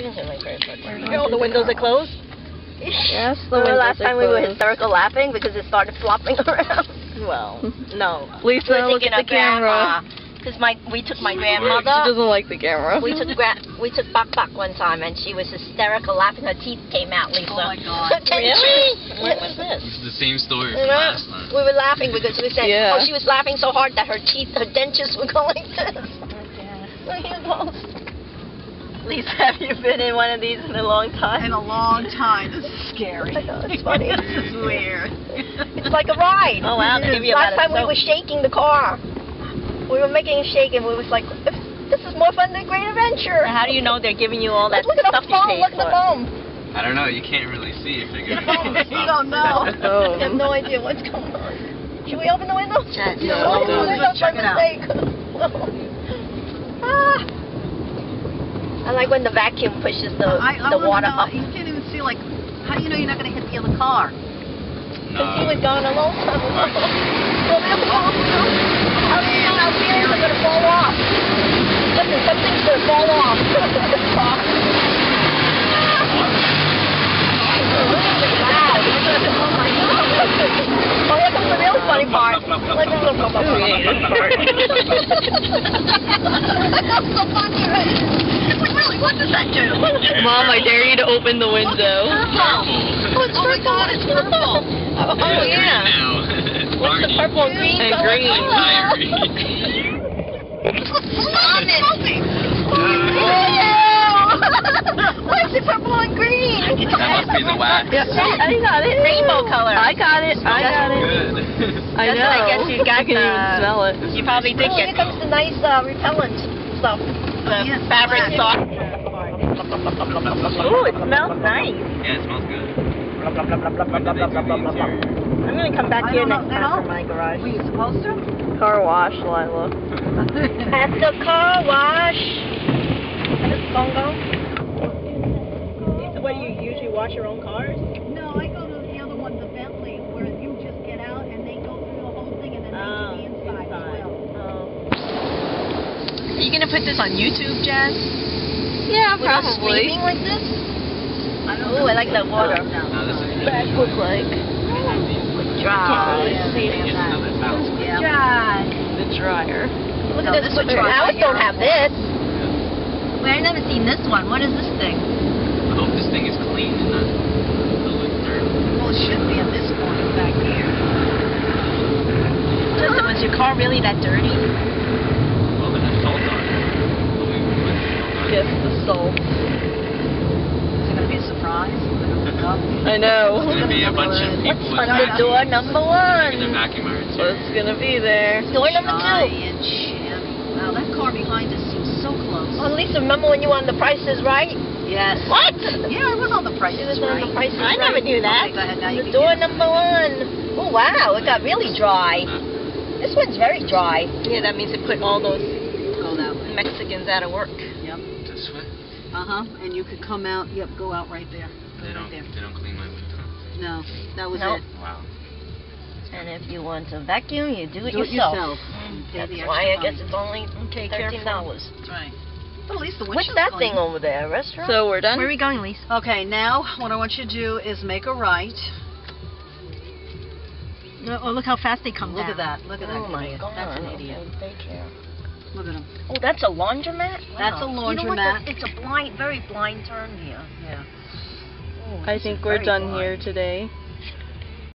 didn't hit my credit card. Oh, the windows are closed? Yes, Remember last time we were hysterical laughing because it started flopping around? Well, no. Lisa, look at the camera. Because we took my She grandmother. doesn't like the camera. We took Bak one time and she was hysterical laughing. Her teeth came out, Lisa. Oh my God. Really? What was this? It's the same story from last time. We were laughing because we said, Yeah. oh, she was laughing so hard that her dentures were going like this. Look at those. Lisa, have you been in one of these in a long time? In a long time. This is scary. I know, it's funny. This is weird. It's like a ride. Oh, wow, they give you Last about time we were shaking the car. We were making it shake and we was like, this is more fun than Great Adventure. How do you know they're giving you all that Look at stuff the you foam, paid look at the for? foam. I don't know. You can't really see if they're giving you all that You stuff. don't know. Oh. I have no idea what's going on. Should we open the window? No, Open the no. window Check by it out. mistake. I like when the vacuum pushes the I water wanna know, up. you can't even see, like, how do you know you're not going to hit the other car? Because he was gone a long time ago. Well, they'll fall off. How do you know how serious they're going to fall off? Listen, something's going to fall off. Oh, here comes the real funny part. That's so funny, right? It's like, really, what does that do? Mom, I dare you to open the window. Oh, it's purple. It's purple. Oh, yeah. What's the purple and green? And color? green. Stop it. Why is it purple and green? That must be the wax. Yeah, I got it. Rainbow color. I got it. I got it. Good. I That's know. what I guess you got I can even the- smell it. You probably Oh, here comes the nice repellent stuff. Yeah, Fabric black. soft. Ooh, it smells nice. Yeah, it smells good. When did they do the interior? I'm going to come back I here don't next know. time for my garage. Were you supposed to? Car wash, Lila. At the car wash. How does the phone go? So what, do you usually wash your own cars? No, I go to the other one, the Bentley, where you just get out and they go through the whole thing and then they do the inside as well. Are you gonna put this on YouTube, Jazz? Yeah, Without probably. streaming like this? Oh, I like that water. No, this is Back look like Dry. Yeah. the dryer. Look No, at this this. would dry Ours don't have this. Wait, I've never seen this one. What is this thing? I hope this thing is clean and not filled with dirt. Well, it should be at this point back here. Listen, was your car really that dirty? Well, then it's salt on it. But we put salt on it. Yes, the salt. Is it going to be a surprise? I know. There's gonna be a bunch of What's people under door number taking their one? vacuum irons here. What's gonna be there? Door number two. Giant Chevy. Wow, that car behind us seems so close. Oh, Lisa, remember when you were on The Price is Right? Yes. What? Yeah, I was on the Price She is was on Right. The Price is I Right. never knew that. Okay, go ahead, now you The can door get it. number one. Oh, wow, it got really dry. This one's very dry. Yeah, that means it put all those Go that way. Mexicans out of work. Yep. This way? And you could come out, yep, go out right there. They Go right there. don't clean my window. No, that was Nope. it. Wow. And if you want to vacuum, you do it Do it yourself. yourself. Pay That's the why I extra guess money. it's only Okay, $13. That's right. But at least the What's windshield's that clean. thing over there? A restaurant? So we're done? Where are we going, Lisa? Okay, now what I want you to do is make a right. Oh, look how fast they come Look down. at that. Look at that Oh my idiot. God. That's an idiot. Daycare. Look at him. Oh, that's a laundromat? That's a Wow. You know what? laundromat. It's a blind, very blind turn here. Yeah. Oh, I this think is we're very done blind. here today.